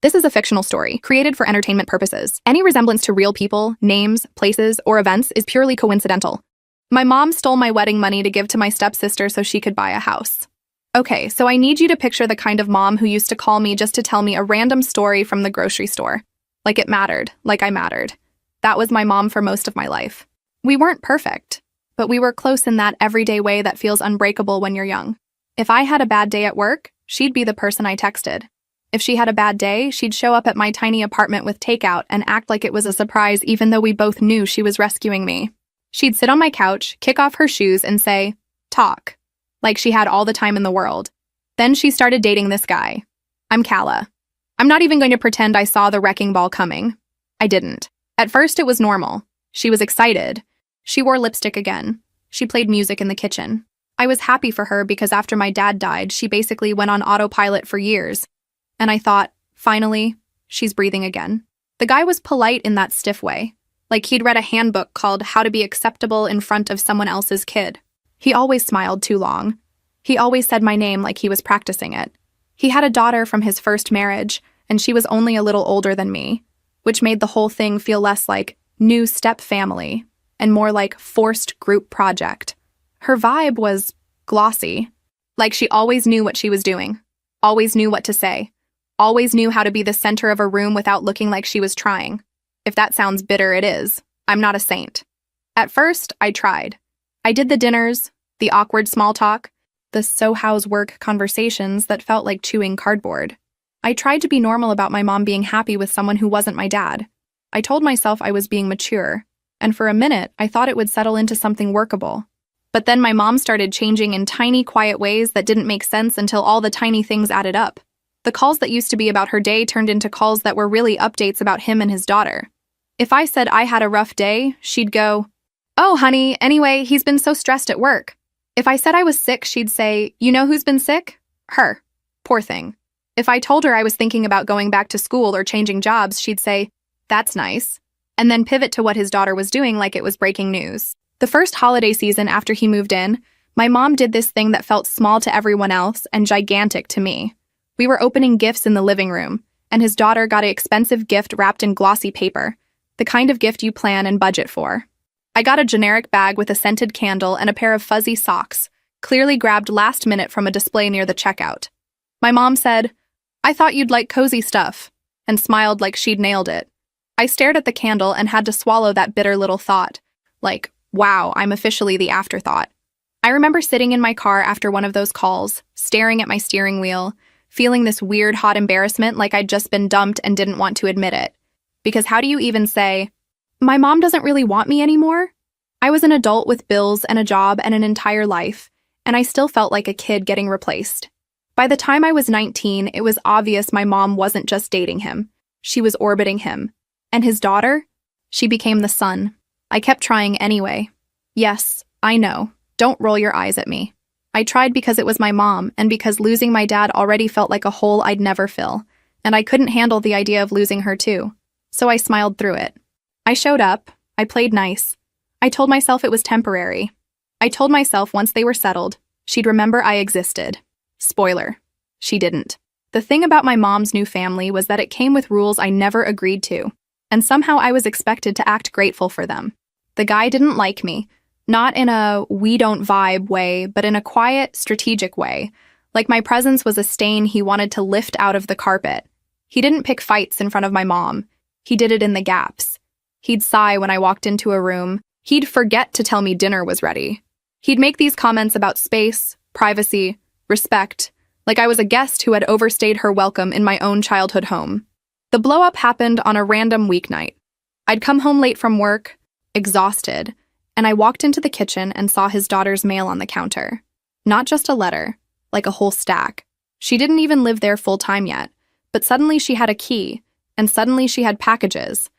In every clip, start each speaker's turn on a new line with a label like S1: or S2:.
S1: This is a fictional story, created for entertainment purposes. Any resemblance to real people, names, places, or events is purely coincidental. My mom stole my wedding money to give to my stepsister so she could buy a house. Okay, so I need you to picture the kind of mom who used to call me just to tell me a random story from the grocery store. Like it mattered, like I mattered. That was my mom for most of my life. We weren't perfect, but we were close in that everyday way that feels unbreakable when you're young. If I had a bad day at work, she'd be the person I texted. If she had a bad day, she'd show up at my tiny apartment with takeout and act like it was a surprise even though we both knew she was rescuing me. She'd sit on my couch, kick off her shoes, and say, "Talk," like she had all the time in the world. Then she started dating this guy. I'm Calla. I'm not even going to pretend I saw the wrecking ball coming. I didn't. At first, it was normal. She was excited. She wore lipstick again. She played music in the kitchen. I was happy for her because after my dad died, she basically went on autopilot for years. And I thought, finally, she's breathing again. The guy was polite in that stiff way, like he'd read a handbook called How to Be Acceptable in Front of Someone Else's Kid. He always smiled too long. He always said my name like he was practicing it. He had a daughter from his first marriage, and she was only a little older than me, which made the whole thing feel less like new step family and more like forced group project. Her vibe was glossy, like she always knew what she was doing, always knew what to say, always knew how to be the center of a room without looking like she was trying. If that sounds bitter, it is. I'm not a saint. At first, I tried. I did the dinners, the awkward small talk, the "so how's work" conversations that felt like chewing cardboard. I tried to be normal about my mom being happy with someone who wasn't my dad. I told myself I was being mature, and for a minute, I thought it would settle into something workable. But then my mom started changing in tiny, quiet ways that didn't make sense until all the tiny things added up. The calls that used to be about her day turned into calls that were really updates about him and his daughter. If I said I had a rough day, she'd go, "Oh, honey, anyway, he's been so stressed at work." If I said I was sick, she'd say, "You know who's been sick? Her. Poor thing." If I told her I was thinking about going back to school or changing jobs, she'd say, "That's nice," and then pivot to what his daughter was doing like it was breaking news. The first holiday season after he moved in, my mom did this thing that felt small to everyone else and gigantic to me. We were opening gifts in the living room, and his daughter got an expensive gift wrapped in glossy paper, the kind of gift you plan and budget for. I got a generic bag with a scented candle and a pair of fuzzy socks, clearly grabbed last minute from a display near the checkout. My mom said, "I thought you'd like cozy stuff," and smiled like she'd nailed it. I stared at the candle and had to swallow that bitter little thought, like, wow, I'm officially the afterthought. I remember sitting in my car after one of those calls, staring at my steering wheel, feeling this weird hot embarrassment like I'd just been dumped and didn't want to admit it. Because how do you even say, "My mom doesn't really want me anymore"? I was an adult with bills and a job and an entire life, and I still felt like a kid getting replaced. By the time I was 19, it was obvious my mom wasn't just dating him. She was orbiting him. And his daughter? She became the sun. I kept trying anyway. Yes, I know. Don't roll your eyes at me. I tried because it was my mom, and because losing my dad already felt like a hole I'd never fill, and I couldn't handle the idea of losing her too. So I smiled through it. I showed up. I played nice. I told myself it was temporary. I told myself once they were settled, she'd remember I existed. Spoiler, she didn't. The thing about my mom's new family was that it came with rules I never agreed to, and somehow I was expected to act grateful for them. The guy didn't like me, not in a we don't vibe way, but in a quiet, strategic way, like my presence was a stain he wanted to lift out of the carpet. He didn't pick fights in front of my mom. He did it in the gaps. He'd sigh when I walked into a room. He'd forget to tell me dinner was ready. He'd make these comments about space, privacy, respect, like I was a guest who had overstayed her welcome in my own childhood home. The blow-up happened on a random weeknight. I'd come home late from work, exhausted, and I walked into the kitchen and saw his daughter's mail on the counter. Not just a letter, like a whole stack. She didn't even live there full-time yet, but suddenly she had a key, and suddenly she had packages,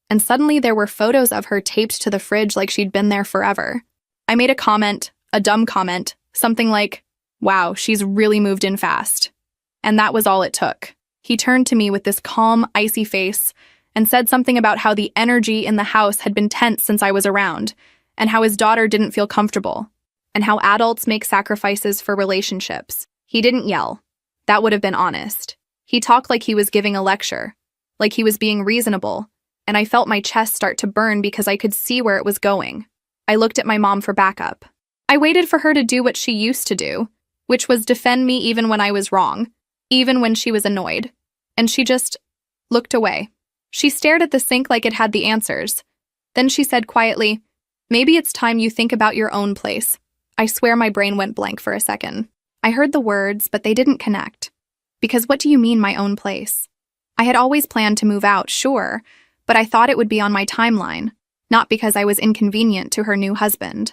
S1: and suddenly there were photos of her taped to the fridge like she'd been there forever. I made a comment, a dumb comment, something like, "Wow, she's really moved in fast." And that was all it took. He turned to me with this calm, icy face and said something about how the energy in the house had been tense since I was around, and how his daughter didn't feel comfortable, and how adults make sacrifices for relationships. He didn't yell. That would have been honest. He talked like he was giving a lecture, like he was being reasonable, and I felt my chest start to burn because I could see where it was going. I looked at my mom for backup. I waited for her to do what she used to do, which was defend me even when I was wrong, even when she was annoyed. And she just looked away. She stared at the sink like it had the answers. Then she said quietly, "Maybe it's time you think about your own place." I swear my brain went blank for a second. I heard the words, but they didn't connect. Because what do you mean, my own place? I had always planned to move out, sure, but I thought it would be on my timeline, not because I was inconvenient to her new husband.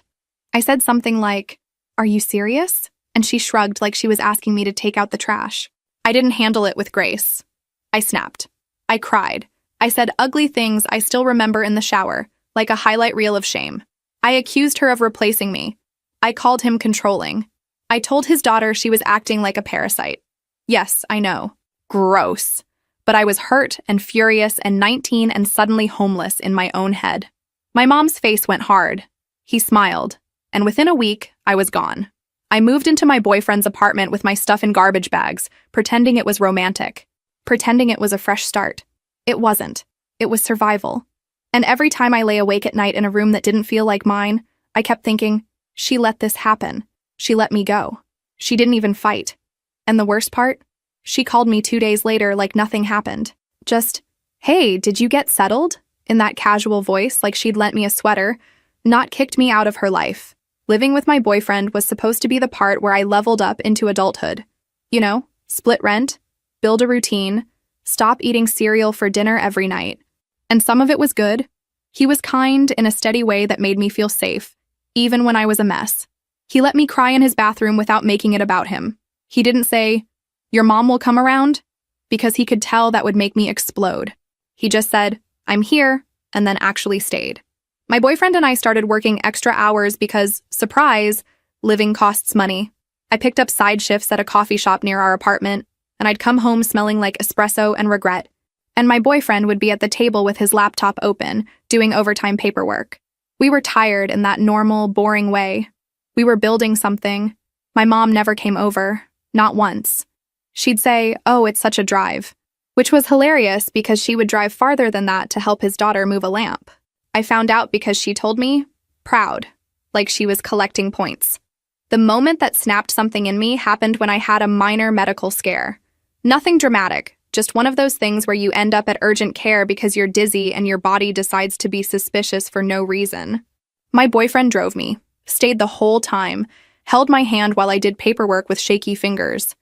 S1: I said something like, "Are you serious?" And she shrugged like she was asking me to take out the trash. I didn't handle it with grace. I snapped. I cried. I said ugly things I still remember in the shower, like a highlight reel of shame. I accused her of replacing me. I called him controlling. I told his daughter she was acting like a parasite. Yes, I know. Gross. But I was hurt and furious and 19 and suddenly homeless in my own head. My mom's face went hard. He smiled. And within a week, I was gone. I moved into my boyfriend's apartment with my stuff in garbage bags, pretending it was romantic. Pretending it was a fresh start. It wasn't. It was survival. And every time I lay awake at night in a room that didn't feel like mine, I kept thinking, she let this happen. She let me go. She didn't even fight. And the worst part? She called me 2 days later like nothing happened. Just, "Hey, did you get settled?" In that casual voice like she'd lent me a sweater, not kicked me out of her life. Living with my boyfriend was supposed to be the part where I leveled up into adulthood. You know, split rent, build a routine, stop eating cereal for dinner every night. And some of it was good. He was kind in a steady way that made me feel safe, even when I was a mess. He let me cry in his bathroom without making it about him. He didn't say, "Your mom will come around," because he could tell that would make me explode. He just said, "I'm here," and then actually stayed. My boyfriend and I started working extra hours because, surprise, living costs money. I picked up side shifts at a coffee shop near our apartment, and I'd come home smelling like espresso and regret. And my boyfriend would be at the table with his laptop open, doing overtime paperwork. We were tired in that normal, boring way. We were building something. My mom never came over, not once. She'd say, "Oh, it's such a drive," which was hilarious because she would drive farther than that to help his daughter move a lamp. I found out because she told me, proud, like she was collecting points. The moment that snapped something in me happened when I had a minor medical scare. Nothing dramatic, just one of those things where you end up at urgent care because you're dizzy and your body decides to be suspicious for no reason. My boyfriend drove me, stayed the whole time, held my hand while I did paperwork with shaky fingers.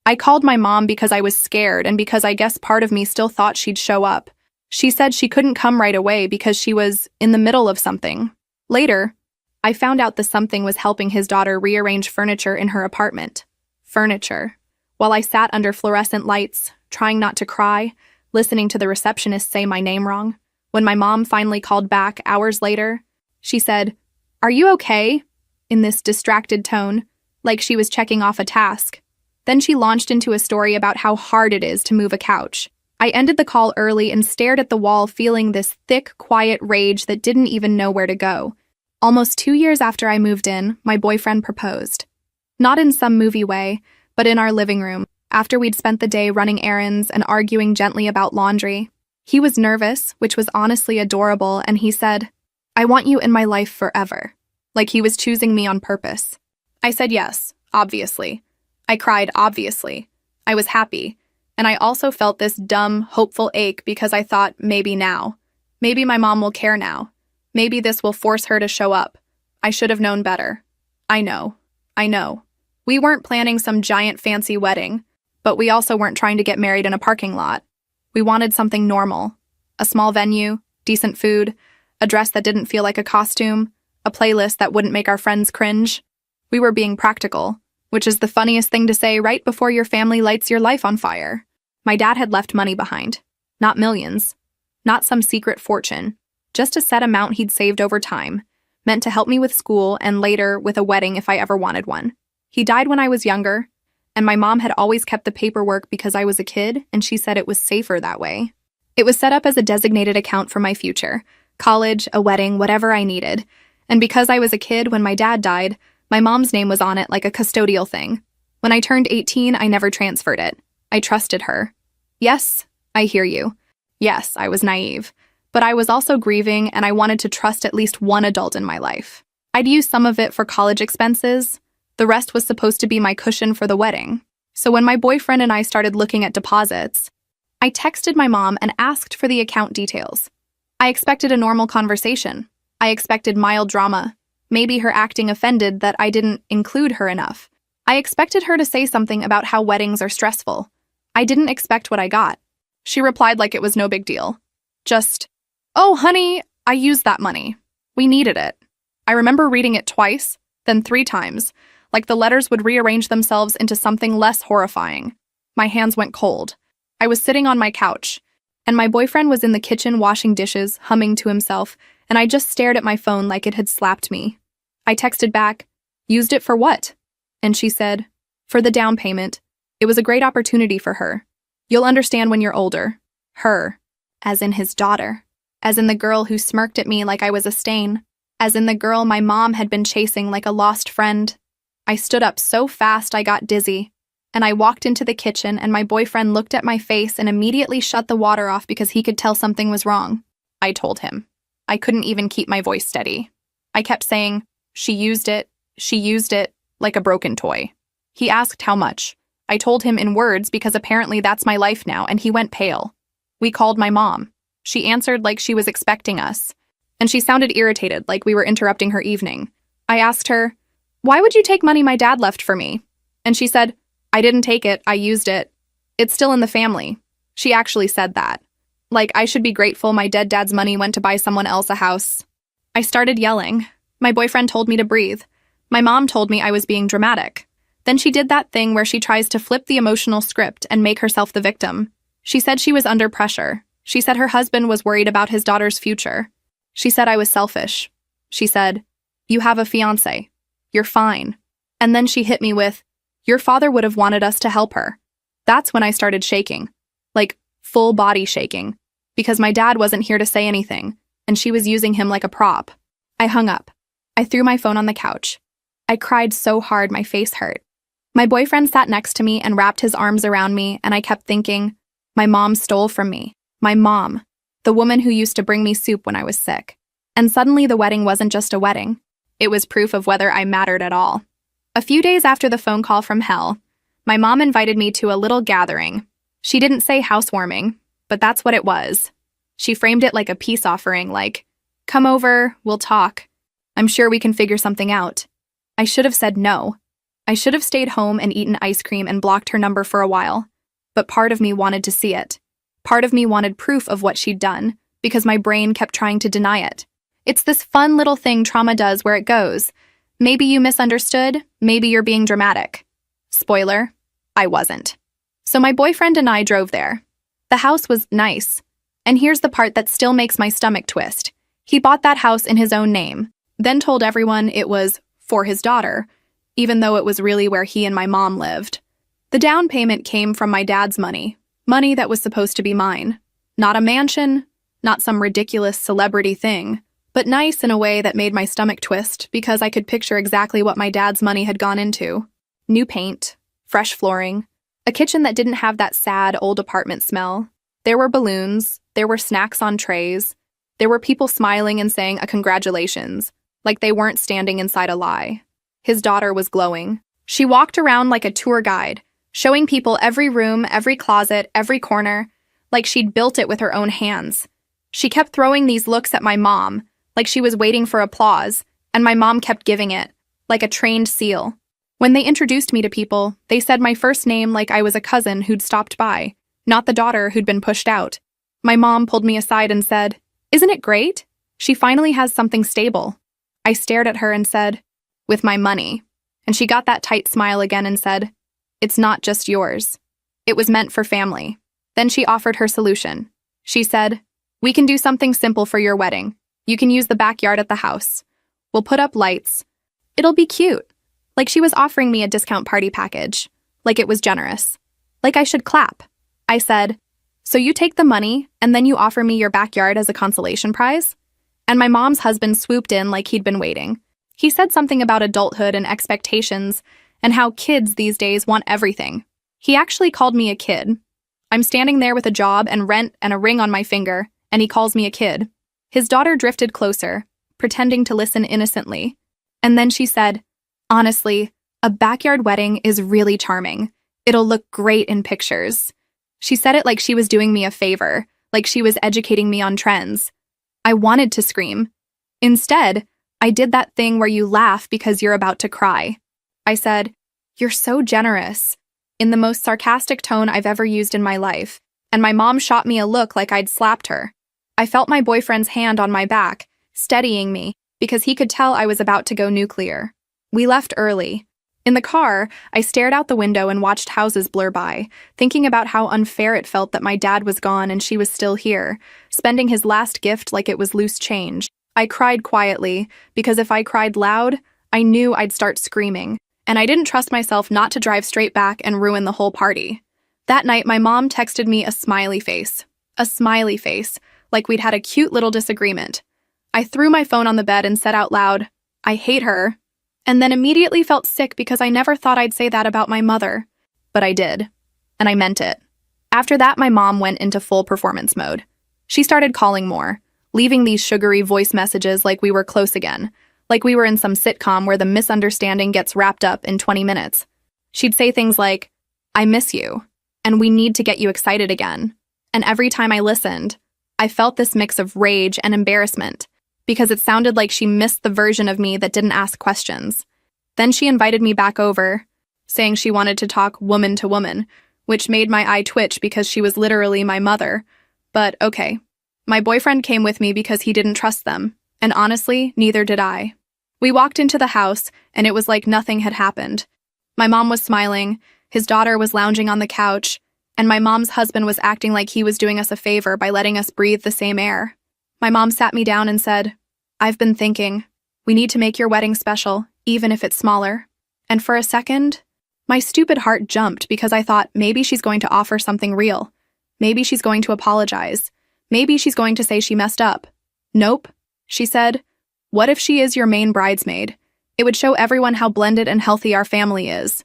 S1: I called my mom because I was scared and because I guess part of me still thought she'd show up. She said she couldn't come right away because she was in the middle of something. Later, I found out the something was helping his daughter rearrange furniture in her apartment. Furniture. While I sat under fluorescent lights, trying not to cry, listening to the receptionist say my name wrong, when my mom finally called back hours later, she said, "Are you okay?" in this distracted tone, like she was checking off a task. Then she launched into a story about how hard it is to move a couch. I ended the call early and stared at the wall, feeling this thick, quiet rage that didn't even know where to go. Almost 2 years after I moved in, my boyfriend proposed. Not in some movie way, but in our living room, after we'd spent the day running errands and arguing gently about laundry. He was nervous, which was honestly adorable, and he said, "I want you in my life forever," like he was choosing me on purpose. I said yes, obviously. I cried, obviously. I was happy. And I also felt this dumb, hopeful ache because I thought, maybe now. Maybe my mom will care now. Maybe this will force her to show up. I should have known better. I know. We weren't planning some giant fancy wedding, but we also weren't trying to get married in a parking lot. We wanted something normal. A small venue, decent food, a dress that didn't feel like a costume, a playlist that wouldn't make our friends cringe. We were being practical, which is the funniest thing to say right before your family lights your life on fire. My dad had left money behind. Not millions. Not some secret fortune. Just a set amount he'd saved over time, meant to help me with school and later with a wedding if I ever wanted one. He died when I was younger, and my mom had always kept the paperwork because I was a kid, and she said it was safer that way. It was set up as a designated account for my future, college, a wedding, whatever I needed. And because I was a kid when my dad died, my mom's name was on it like a custodial thing. When I turned 18, I never transferred it. I trusted her. Yes, I hear you. Yes, I was naive. But I was also grieving and I wanted to trust at least one adult in my life. I'd used some of it for college expenses. The rest was supposed to be my cushion for the wedding. So when my boyfriend and I started looking at deposits, I texted my mom and asked for the account details. I expected a normal conversation. I expected mild drama, maybe her acting offended that I didn't include her enough. I expected her to say something about how weddings are stressful. I didn't expect what I got. She replied like it was no big deal. Just, "Oh, honey, I used that money. We needed it." I remember reading it twice, then 3 times, like the letters would rearrange themselves into something less horrifying. My hands went cold. I was sitting on my couch, and my boyfriend was in the kitchen washing dishes, humming to himself, and I just stared at my phone like it had slapped me. I texted back, "Used it for what?" And she said, "For the down payment. It was a great opportunity for her. You'll understand when you're older." Her, as in his daughter, as in the girl who smirked at me like I was a stain, as in the girl my mom had been chasing like a lost friend. I stood up so fast I got dizzy, and I walked into the kitchen and my boyfriend looked at my face and immediately shut the water off because he could tell something was wrong. I told him. I couldn't even keep my voice steady. I kept saying, she used it, like a broken toy. He asked how much. I told him in words because apparently that's my life now, and he went pale. We called my mom. She answered like she was expecting us, and she sounded irritated like we were interrupting her evening. I asked her, "Why would you take money my dad left for me?" And she said, "I didn't take it, I used it. It's still in the family." She actually said that. Like I should be grateful my dead dad's money went to buy someone else a house. I started yelling. My boyfriend told me to breathe. My mom told me I was being dramatic. Then she did that thing where she tries to flip the emotional script and make herself the victim. She said she was under pressure. She said her husband was worried about his daughter's future. She said I was selfish. She said, "You have a fiancé. You're fine." And then she hit me with, "Your father would have wanted us to help her." That's when I started shaking. Like, full body shaking. Because my dad wasn't here to say anything, and she was using him like a prop. I hung up. I threw my phone on the couch. I cried so hard my face hurt. My boyfriend sat next to me and wrapped his arms around me, and I kept thinking, my mom stole from me. My mom. The woman who used to bring me soup when I was sick. And suddenly the wedding wasn't just a wedding. It was proof of whether I mattered at all. A few days after the phone call from hell, my mom invited me to a little gathering. She didn't say housewarming, but that's what it was. She framed it like a peace offering, like, "Come over, we'll talk. I'm sure we can figure something out." I should have said no. I should have stayed home and eaten ice cream and blocked her number for a while. But part of me wanted to see it. Part of me wanted proof of what she'd done, because my brain kept trying to deny it. It's this fun little thing trauma does where it goes, maybe you misunderstood, maybe you're being dramatic. Spoiler, I wasn't. So my boyfriend and I drove there. The house was nice. And here's the part that still makes my stomach twist. He bought that house in his own name, then told everyone it was for his daughter, even though it was really where he and my mom lived. The down payment came from my dad's money that was supposed to be mine. Not a mansion, not some ridiculous celebrity thing, but nice in a way that made my stomach twist because I could picture exactly what my dad's money had gone into. New paint, fresh flooring, a kitchen that didn't have that sad old apartment smell. There were balloons, there were snacks on trays, there were people smiling and saying a congratulations, like they weren't standing inside a lie. His daughter was glowing. She walked around like a tour guide, showing people every room, every closet, every corner, like she'd built it with her own hands. She kept throwing these looks at my mom, like she was waiting for applause, and my mom kept giving it, like a trained seal. When they introduced me to people, they said my first name like I was a cousin who'd stopped by, not the daughter who'd been pushed out. My mom pulled me aside and said, "Isn't it great? She finally has something stable." I stared at her and said, "With my money." And she got that tight smile again and said, "It's not just yours. It was meant for family." Then she offered her solution. She said, "We can do something simple for your wedding. You can use the backyard at the house. We'll put up lights. It'll be cute." Like she was offering me a discount party package. Like it was generous. Like I should clap. I said, "So you take the money and then you offer me your backyard as a consolation prize?" And my mom's husband swooped in like he'd been waiting. He said something about adulthood and expectations and how kids these days want everything. He actually called me a kid. I'm standing there with a job and rent and a ring on my finger, and he calls me a kid. His daughter drifted closer, pretending to listen innocently. And then she said, "Honestly, a backyard wedding is really charming. It'll look great in pictures." She said it like she was doing me a favor, like she was educating me on trends. I wanted to scream. Instead, I did that thing where you laugh because you're about to cry. I said, "You're so generous," in the most sarcastic tone I've ever used in my life, and my mom shot me a look like I'd slapped her. I felt my boyfriend's hand on my back, steadying me, because he could tell I was about to go nuclear. We left early. In the car, I stared out the window and watched houses blur by, thinking about how unfair it felt that my dad was gone and she was still here, spending his last gift like it was loose change. I cried quietly, because if I cried loud, I knew I'd start screaming, and I didn't trust myself not to drive straight back and ruin the whole party. That night, my mom texted me a smiley face. A smiley face, like we'd had a cute little disagreement. I threw my phone on the bed and said out loud, "I hate her," and then immediately felt sick because I never thought I'd say that about my mother. But I did, and I meant it. After that, my mom went into full performance mode. She started calling more, leaving these sugary voice messages like we were close again, like we were in some sitcom where the misunderstanding gets wrapped up in 20 minutes. She'd say things like, "I miss you," and "We need to get you excited again." And every time I listened, I felt this mix of rage and embarrassment, because it sounded like she missed the version of me that didn't ask questions. Then she invited me back over, saying she wanted to talk woman to woman, which made my eye twitch because she was literally my mother. But okay. My boyfriend came with me because he didn't trust them, and honestly, neither did I. We walked into the house, and it was like nothing had happened. My mom was smiling, his daughter was lounging on the couch, and my mom's husband was acting like he was doing us a favor by letting us breathe the same air. My mom sat me down and said, "I've been thinking, we need to make your wedding special, even if it's smaller." And for a second, my stupid heart jumped because I thought maybe she's going to offer something real. Maybe she's going to apologize. Maybe she's going to say she messed up. "Nope," she said. "What if she is your main bridesmaid? It would show everyone how blended and healthy our family is."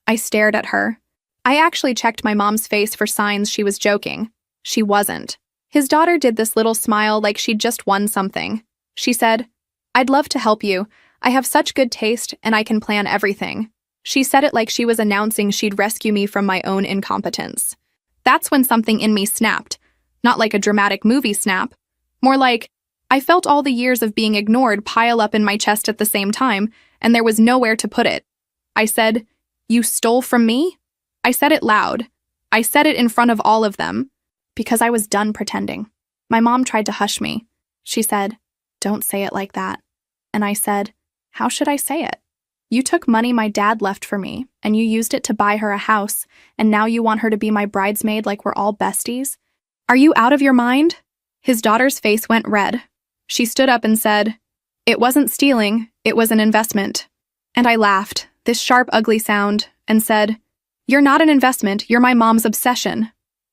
S1: I stared at her. I actually checked my mom's face for signs she was joking. She wasn't. His daughter did this little smile like she'd just won something. She said, "I'd love to help you. I have such good taste and I can plan everything." She said it like she was announcing she'd rescue me from my own incompetence. That's when something in me snapped. Not like a dramatic movie snap. More like, I felt all the years of being ignored pile up in my chest at the same time, and there was nowhere to put it. I said, "You stole from me?" I said it loud. I said it in front of all of them, because I was done pretending. My mom tried to hush me. She said, "Don't say it like that." And I said, "How should I say it? You took money my dad left for me, and you used it to buy her a house, and now you want her to be my bridesmaid like we're all besties? Are you out of your mind?" His daughter's face went red. She stood up and said, "It wasn't stealing, it was an investment." And I laughed, this sharp, ugly sound, and said, "You're not an investment, you're my mom's obsession."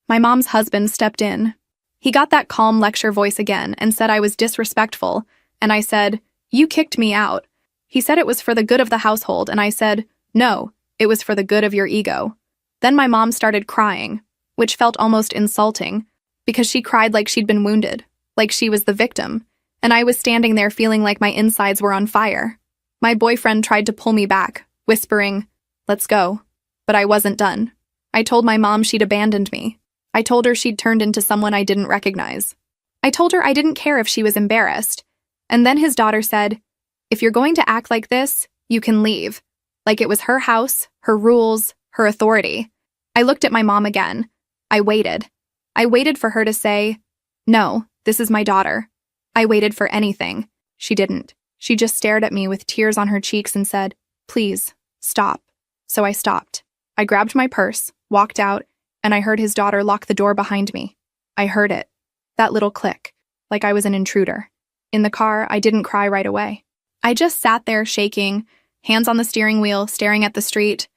S1: My mom's husband stepped in. He got that calm lecture voice again and said I was disrespectful, and I said, "You kicked me out." He said it was for the good of the household, and I said, "No, it was for the good of your ego." Then my mom started crying, which felt almost insulting, because she cried like she'd been wounded, like she was the victim, and I was standing there feeling like my insides were on fire. My boyfriend tried to pull me back, whispering, "Let's go." But I wasn't done. I told my mom she'd abandoned me. I told her she'd turned into someone I didn't recognize. I told her I didn't care if she was embarrassed. And then his daughter said, "If you're going to act like this, you can leave." Like it was her house, her rules, her authority. I looked at my mom again. I waited. I waited for her to say, "No, this is my daughter." I waited for anything. She didn't. She just stared at me with tears on her cheeks and said, "Please, stop." So I stopped. I grabbed my purse, walked out, and I heard his daughter lock the door behind me. I heard it. That little click, like I was an intruder. In the car, I didn't cry right away. I just sat there shaking, hands on the steering wheel, staring at the street.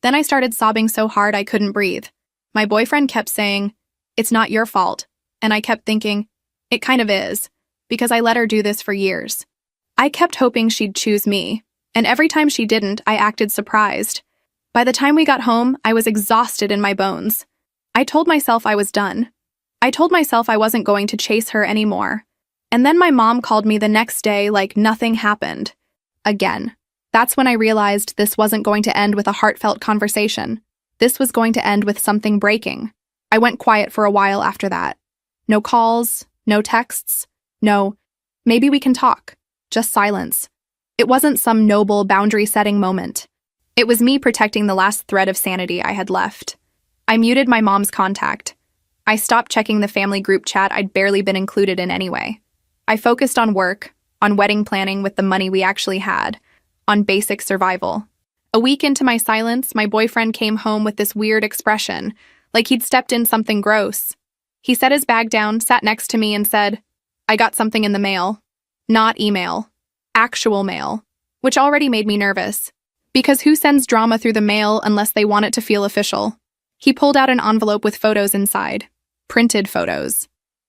S1: Then I started sobbing so hard I couldn't breathe. My boyfriend kept saying, "It's not your fault." And I kept thinking, it kind of is, because I let her do this for years. I kept hoping she'd choose me, and every time she didn't, I acted surprised. By the time we got home, I was exhausted in my bones. I told myself I was done. I told myself I wasn't going to chase her anymore. And then my mom called me the next day like nothing happened. Again. That's when I realized this wasn't going to end with a heartfelt conversation. This was going to end with something breaking. I went quiet for a while after that. No calls, no texts, no, maybe we can talk. Just silence. It wasn't some noble boundary-setting moment. It was me protecting the last thread of sanity I had left. I muted my mom's contact. I stopped checking the family group chat I'd barely been included in anyway. I focused on work, on wedding planning with the money we actually had, on basic survival. A week into my silence, my boyfriend came home with this weird expression, like he'd stepped in something gross. He set his bag down, sat next to me, and said, "I got something in the mail." Not email. Actual mail. Which already made me nervous. Because who sends drama through the mail unless they want it to feel official? He pulled out an envelope with photos inside. Printed photos.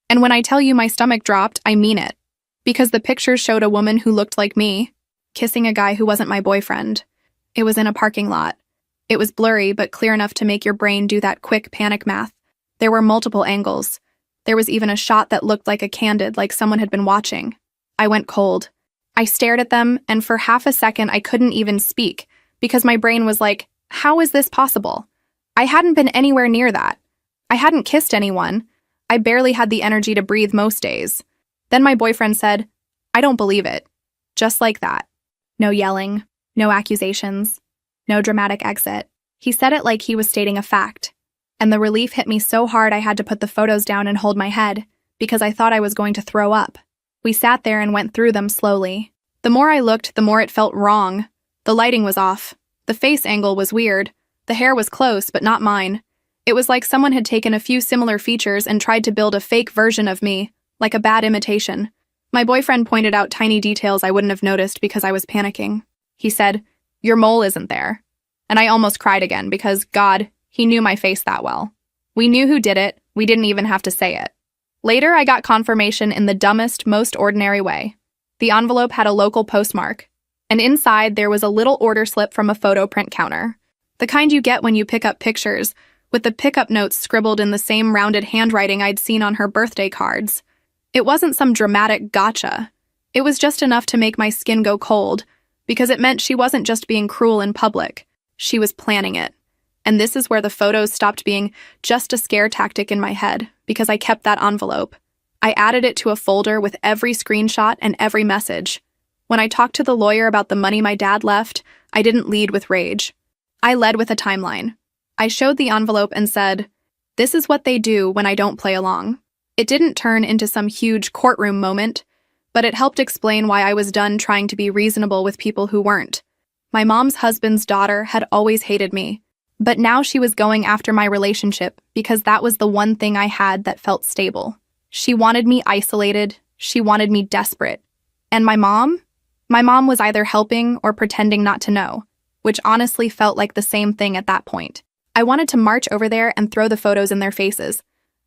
S1: And when I tell you my stomach dropped, I mean it. Because the pictures showed a woman who looked like me, kissing a guy who wasn't my boyfriend. It was in a parking lot. It was blurry, but clear enough to make your brain do that quick panic math. There were multiple angles. There was even a shot that looked like a candid, like someone had been watching. I went cold. I stared at them, and for half a second I couldn't even speak, because my brain was like, how is this possible? I hadn't been anywhere near that. I hadn't kissed anyone. I barely had the energy to breathe most days. Then my boyfriend said, "I don't believe it." Just like that. No yelling, no accusations, no dramatic exit. He said it like he was stating a fact. And the relief hit me so hard I had to put the photos down and hold my head, because I thought I was going to throw up. We sat there and went through them slowly. The more I looked, the more it felt wrong. The lighting was off. The face angle was weird. The hair was close, but not mine. It was like someone had taken a few similar features and tried to build a fake version of me, like a bad imitation. My boyfriend pointed out tiny details I wouldn't have noticed because I was panicking. He said, "Your mole isn't there." And I almost cried again because, God, he knew my face that well. We knew who did it. We didn't even have to say it. Later, I got confirmation in the dumbest, most ordinary way. The envelope had a local postmark, and inside there was a little order slip from a photo print counter. The kind you get when you pick up pictures, with the pickup notes scribbled in the same rounded handwriting I'd seen on her birthday cards. It wasn't some dramatic gotcha. It was just enough to make my skin go cold, because it meant she wasn't just being cruel in public. She was planning it. And this is where the photos stopped being just a scare tactic in my head, because I kept that envelope. I added it to a folder with every screenshot and every message. When I talked to the lawyer about the money my dad left, I didn't lead with rage. I led with a timeline. I showed the envelope and said, "This is what they do when I don't play along." It didn't turn into some huge courtroom moment, but it helped explain why I was done trying to be reasonable with people who weren't. My mom's husband's daughter had always hated me, but now she was going after my relationship because that was the one thing I had that felt stable. She wanted me isolated. She wanted me desperate. And my mom? My mom was either helping or pretending not to know, which honestly felt like the same thing at that point. I wanted to march over there and throw the photos in their faces.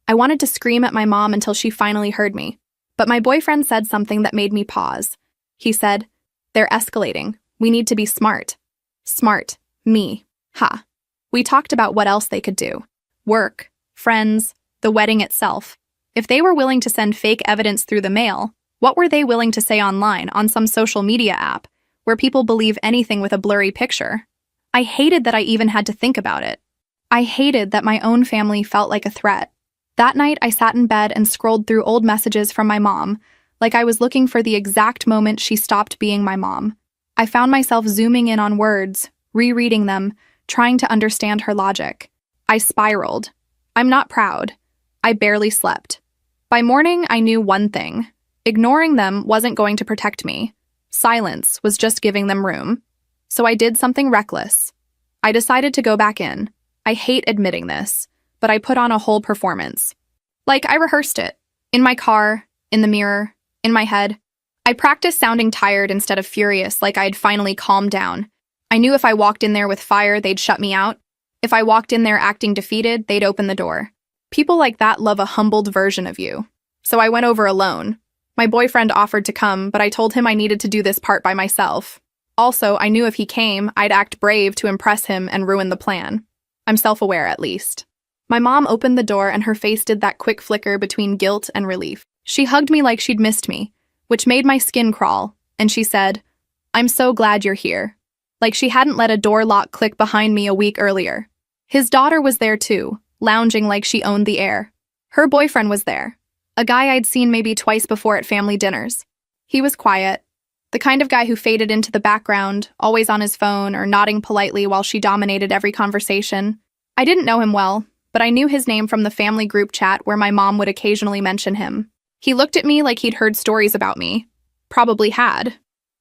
S1: I wanted to scream at my mom until she finally heard me. But my boyfriend said something that made me pause. He said, "They're escalating. We need to be smart." Smart. Me. Ha. We talked about what else they could do. Work, friends, the wedding itself. If they were willing to send fake evidence through the mail, what were they willing to say online on some social media app where people believe anything with a blurry picture? I hated that I even had to think about it. I hated that my own family felt like a threat. That night, I sat in bed and scrolled through old messages from my mom, like I was looking for the exact moment she stopped being my mom. I found myself zooming in on words, rereading them, trying to understand her logic. I spiraled. I'm not proud. I barely slept. By morning, I knew one thing. Ignoring them wasn't going to protect me. Silence was just giving them room. So I did something reckless. I decided to go back in. I hate admitting this, but I put on a whole performance. Like I rehearsed it. In my car, in the mirror, in my head. I practiced sounding tired instead of furious, like I'd finally calmed down. I knew if I walked in there with fire, they'd shut me out. If I walked in there acting defeated, they'd open the door. People like that love a humbled version of you. So I went over alone. My boyfriend offered to come, but I told him I needed to do this part by myself. Also, I knew if he came, I'd act brave to impress him and ruin the plan. I'm self-aware, at least. My mom opened the door and her face did that quick flicker between guilt and relief. She hugged me like she'd missed me, which made my skin crawl, and she said, "I'm so glad you're here." Like she hadn't let a door lock click behind me a week earlier. His daughter was there too, lounging like she owned the air. Her boyfriend was there, a guy I'd seen maybe twice before at family dinners. He was quiet, the kind of guy who faded into the background, always on his phone or nodding politely while she dominated every conversation. I didn't know him well, but I knew his name from the family group chat where my mom would occasionally mention him. He looked at me like he'd heard stories about me. Probably had.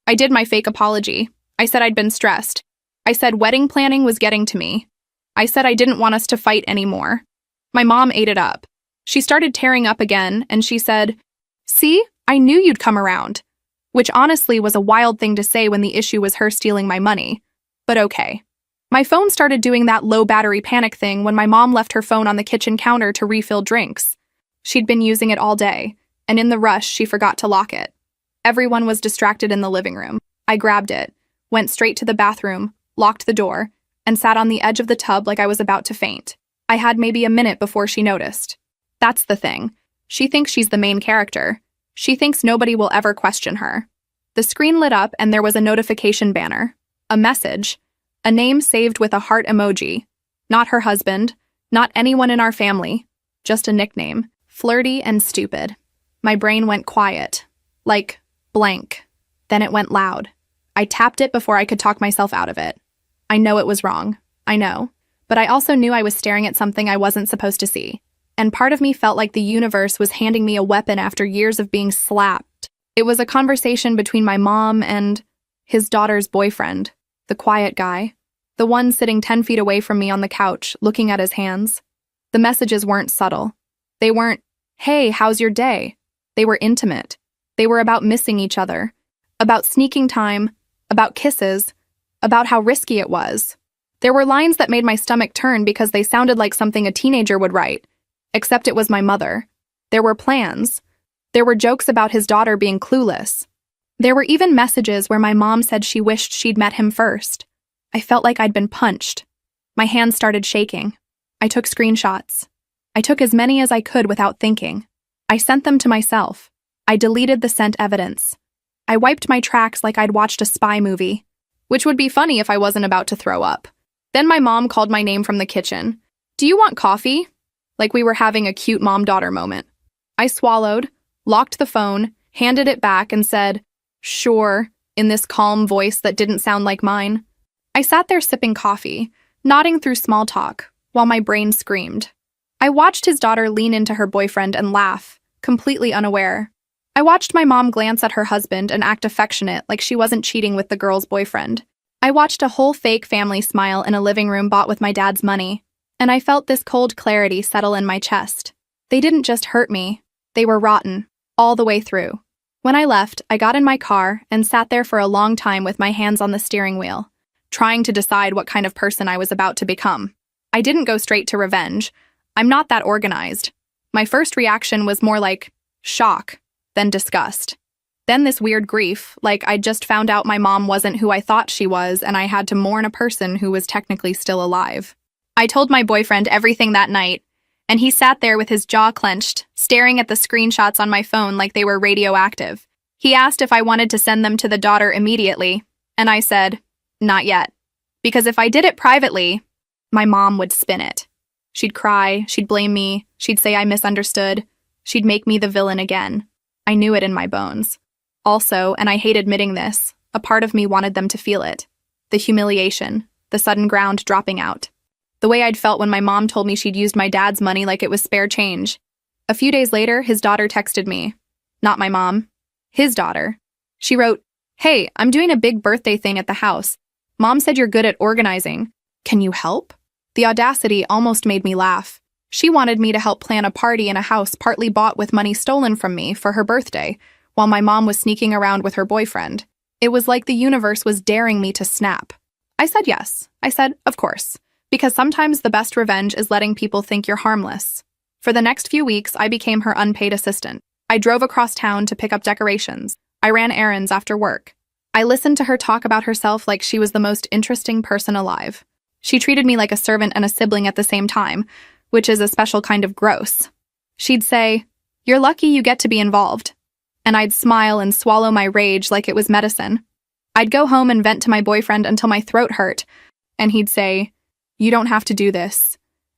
S1: I did my fake apology. I said I'd been stressed. I said wedding planning was getting to me. I said I didn't want us to fight anymore. My mom ate it up. She started tearing up again, and she said, "See, I knew you'd come around." Which honestly was a wild thing to say when the issue was her stealing my money. But okay. My phone started doing that low battery panic thing when my mom left her phone on the kitchen counter to refill drinks. She'd been using it all day, and in the rush, she forgot to lock it. Everyone was distracted in the living room. I grabbed it, went straight to the bathroom, locked the door, and sat on the edge of the tub like I was about to faint. I had maybe a minute before she noticed. That's the thing. She thinks she's the main character. She thinks nobody will ever question her. The screen lit up and there was a notification banner. A message. A name saved with a heart emoji. Not her husband. Not anyone in our family. Just a nickname. Flirty and stupid. My brain went quiet. Like, blank. Then it went loud. I tapped it before I could talk myself out of it. I know it was wrong. I know. But I also knew I was staring at something I wasn't supposed to see. And part of me felt like the universe was handing me a weapon after years of being slapped. It was a conversation between my mom and his daughter's boyfriend, the quiet guy, the one sitting 10 feet away from me on the couch, looking at his hands. The messages weren't subtle. They weren't, "Hey, how's your day?" They were intimate. They were about missing each other, about sneaking time, about kisses, about how risky it was. There were lines that made my stomach turn because they sounded like something a teenager would write. Except it was my mother. There were plans. There were jokes about his daughter being clueless. There were even messages where my mom said she wished she'd met him first. I felt like I'd been punched. My hands started shaking. I took screenshots. I took as many as I could without thinking. I sent them to myself. I deleted the sent evidence. I wiped my tracks like I'd watched a spy movie, which would be funny if I wasn't about to throw up. Then my mom called my name from the kitchen. "Do you want coffee?" Like we were having a cute mom-daughter moment. I swallowed, locked the phone, handed it back, and said, "Sure," in this calm voice that didn't sound like mine. I sat there sipping coffee, nodding through small talk, while my brain screamed. I watched his daughter lean into her boyfriend and laugh, completely unaware. I watched my mom glance at her husband and act affectionate like she wasn't cheating with the girl's boyfriend. I watched a whole fake family smile in a living room bought with my dad's money. And I felt this cold clarity settle in my chest. They didn't just hurt me. They were rotten, all the way through. When I left, I got in my car and sat there for a long time with my hands on the steering wheel, trying to decide what kind of person I was about to become. I didn't go straight to revenge. I'm not that organized. My first reaction was more like shock, then disgust. Then this weird grief, like I'd just found out my mom wasn't who I thought she was and I had to mourn a person who was technically still alive. I told my boyfriend everything that night, and he sat there with his jaw clenched, staring at the screenshots on my phone like they were radioactive. He asked if I wanted to send them to the daughter immediately, and I said, not yet. Because if I did it privately, my mom would spin it. She'd cry, she'd blame me, she'd say I misunderstood, she'd make me the villain again. I knew it in my bones. Also, and I hate admitting this, a part of me wanted them to feel it. The humiliation, the sudden ground dropping out. The way I'd felt when my mom told me she'd used my dad's money like it was spare change. A few days later, his daughter texted me. Not my mom. His daughter. She wrote, "Hey, I'm doing a big birthday thing at the house. Mom said you're good at organizing. Can you help?" The audacity almost made me laugh. She wanted me to help plan a party in a house partly bought with money stolen from me for her birthday, while my mom was sneaking around with her boyfriend. It was like the universe was daring me to snap. I said yes. I said, of course. Because sometimes the best revenge is letting people think you're harmless. For the next few weeks, I became her unpaid assistant. I drove across town to pick up decorations. I ran errands after work. I listened to her talk about herself like she was the most interesting person alive. She treated me like a servant and a sibling at the same time, which is a special kind of gross. She'd say, "You're lucky you get to be involved." And I'd smile and swallow my rage like it was medicine. I'd go home and vent to my boyfriend until my throat hurt, and he'd say, "You don't have to do this."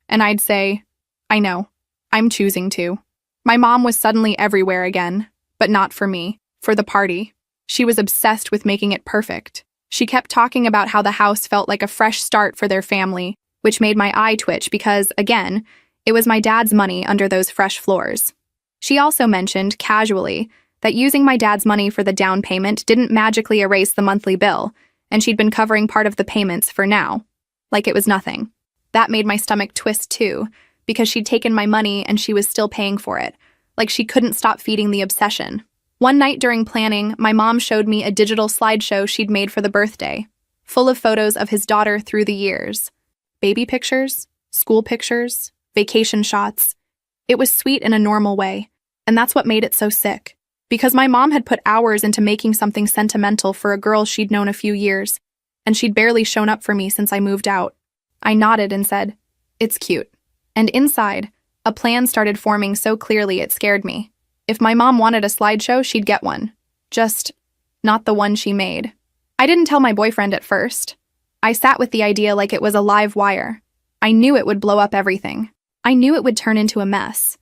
S1: And I'd say, "I know. I'm choosing to." My mom was suddenly everywhere again, but not for me, for the party. She was obsessed with making it perfect. She kept talking about how the house felt like a fresh start for their family, which made my eye twitch because, again, it was my dad's money under those fresh floors. She also mentioned, casually, that using my dad's money for the down payment didn't magically erase the monthly bill, and she'd been covering part of the payments for now, like it was nothing. That made my stomach twist too, because she'd taken my money and she was still paying for it, like she couldn't stop feeding the obsession. One night during planning, my mom showed me a digital slideshow she'd made for the birthday, full of photos of his daughter through the years. Baby pictures, school pictures, vacation shots. It was sweet in a normal way, and that's what made it so sick. Because my mom had put hours into making something sentimental for a girl she'd known a few years, and she'd barely shown up for me since I moved out. I nodded and said, "It's cute." And inside, a plan started forming so clearly it scared me. If my mom wanted a slideshow, she'd get one. Just not the one she made. I didn't tell my boyfriend at first. I sat with the idea like it was a live wire. I knew it would blow up everything. I knew it would turn into a mess.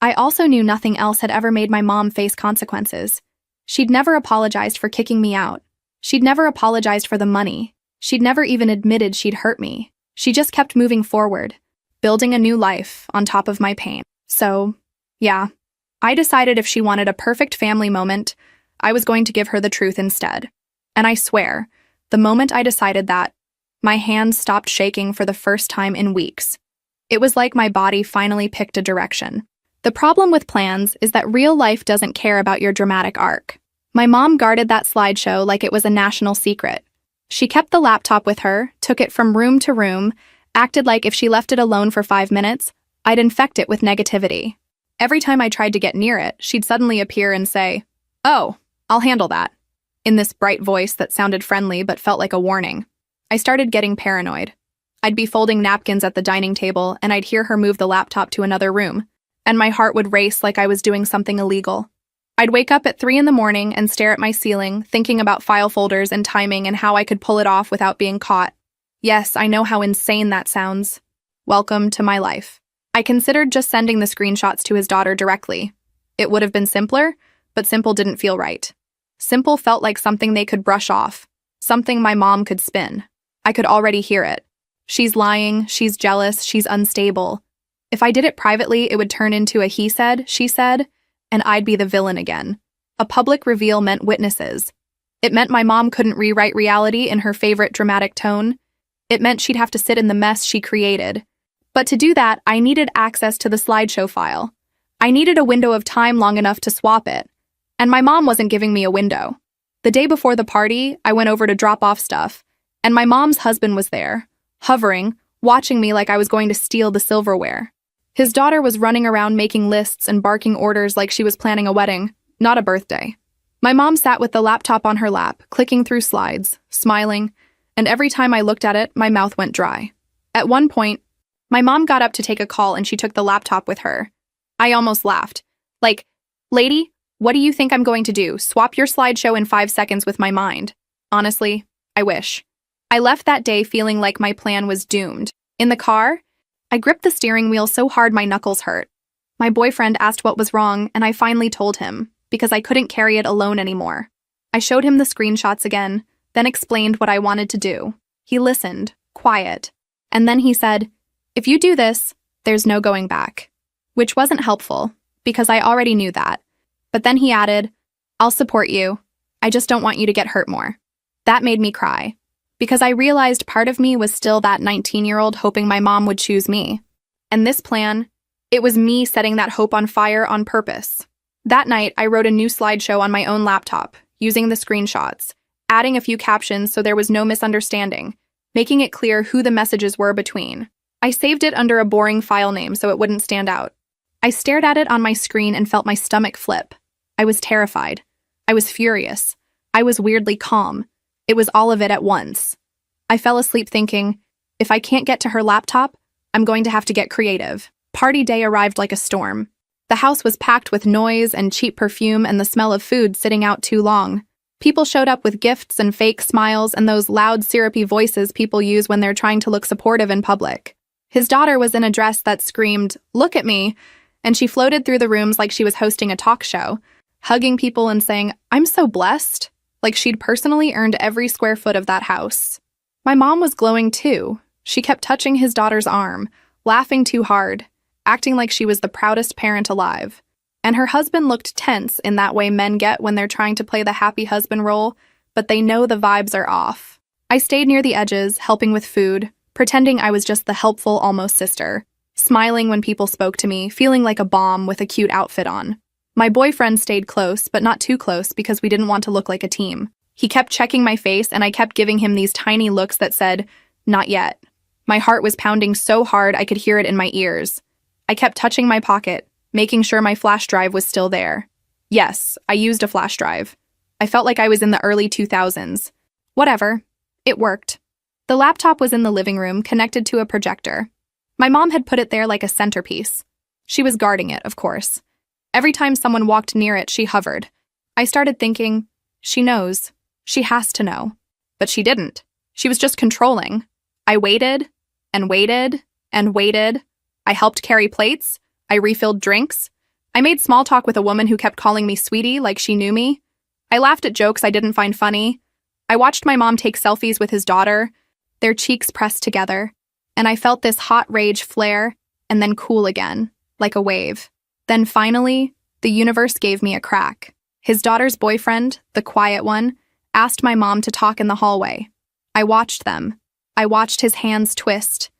S1: I also knew nothing else had ever made my mom face consequences. She'd never apologized for kicking me out. She'd never apologized for the money. She'd never even admitted she'd hurt me. She just kept moving forward, building a new life on top of my pain. So, yeah, I decided if she wanted a perfect family moment, I was going to give her the truth instead. And I swear, the moment I decided that, my hands stopped shaking for the first time in weeks. It was like my body finally picked a direction. The problem with plans is that real life doesn't care about your dramatic arc. My mom guarded that slideshow like it was a national secret. She kept the laptop with her, took it from room to room, acted like if she left it alone for 5 minutes, I'd infect it with negativity. Every time I tried to get near it, she'd suddenly appear and say, "Oh, I'll handle that," in this bright voice that sounded friendly but felt like a warning. I started getting paranoid. I'd be folding napkins at the dining table and I'd hear her move the laptop to another room, and my heart would race like I was doing something illegal. I'd wake up at 3 in the morning and stare at my ceiling, thinking about file folders and timing and how I could pull it off without being caught. Yes, I know how insane that sounds. Welcome to my life. I considered just sending the screenshots to his daughter directly. It would have been simpler, but simple didn't feel right. Simple felt like something they could brush off, something my mom could spin. I could already hear it. She's lying, she's jealous, she's unstable. If I did it privately, it would turn into a he said, she said, and I'd be the villain again. A public reveal meant witnesses. It meant my mom couldn't rewrite reality in her favorite dramatic tone. It meant she'd have to sit in the mess she created. But to do that, I needed access to the slideshow file. I needed a window of time long enough to swap it. And my mom wasn't giving me a window. The day before the party, I went over to drop off stuff, and my mom's husband was there, hovering, watching me like I was going to steal the silverware. His daughter was running around making lists and barking orders like she was planning a wedding, not a birthday. My mom sat with the laptop on her lap, clicking through slides, smiling, and every time I looked at it, my mouth went dry. At one point, my mom got up to take a call and she took the laptop with her. I almost laughed. Like, "Lady, what do you think I'm going to do? Swap your slideshow in 5 seconds with my mind?" Honestly, I wish. I left that day feeling like my plan was doomed. In the car, I gripped the steering wheel so hard my knuckles hurt. My boyfriend asked what was wrong, and I finally told him, because I couldn't carry it alone anymore. I showed him the screenshots again, then explained what I wanted to do. He listened, quiet, and then he said, "If you do this, there's no going back." Which wasn't helpful, because I already knew that. But then he added, "I'll support you. I just don't want you to get hurt more." That made me cry, because I realized part of me was still that 19-year-old hoping my mom would choose me. And this plan, it was me setting that hope on fire on purpose. That night, I wrote a new slideshow on my own laptop, using the screenshots, adding a few captions so there was no misunderstanding, making it clear who the messages were between. I saved it under a boring file name so it wouldn't stand out. I stared at it on my screen and felt my stomach flip. I was terrified. I was furious. I was weirdly calm. It was all of it at once. I fell asleep thinking, if I can't get to her laptop, I'm going to have to get creative. Party day arrived like a storm. The house was packed with noise and cheap perfume and the smell of food sitting out too long. People showed up with gifts and fake smiles and those loud, syrupy voices people use when they're trying to look supportive in public. His daughter was in a dress that screamed, "Look at me," and she floated through the rooms like she was hosting a talk show, hugging people and saying, "I'm so blessed," like she'd personally earned every square foot of that house. My mom was glowing too. She kept touching his daughter's arm, laughing too hard, acting like she was the proudest parent alive. And her husband looked tense in that way men get when they're trying to play the happy husband role, but they know the vibes are off. I stayed near the edges, helping with food, pretending I was just the helpful almost sister, smiling when people spoke to me, feeling like a bomb with a cute outfit on. My boyfriend stayed close, but not too close because we didn't want to look like a team. He kept checking my face and I kept giving him these tiny looks that said, "Not yet." My heart was pounding so hard I could hear it in my ears. I kept touching my pocket, making sure my flash drive was still there. Yes, I used a flash drive. I felt like I was in the early 2000s. Whatever. It worked. The laptop was in the living room, connected to a projector. My mom had put it there like a centerpiece. She was guarding it, of course. Every time someone walked near it, she hovered. I started thinking, she knows. She has to know. But she didn't. She was just controlling. I waited, and waited, and waited. I helped carry plates. I refilled drinks. I made small talk with a woman who kept calling me sweetie like she knew me. I laughed at jokes I didn't find funny. I watched my mom take selfies with his daughter, their cheeks pressed together, and I felt this hot rage flare and then cool again, like a wave. Then finally, the universe gave me a crack. His daughter's boyfriend, the quiet one, asked my mom to talk in the hallway. I watched them. I watched his hands twist,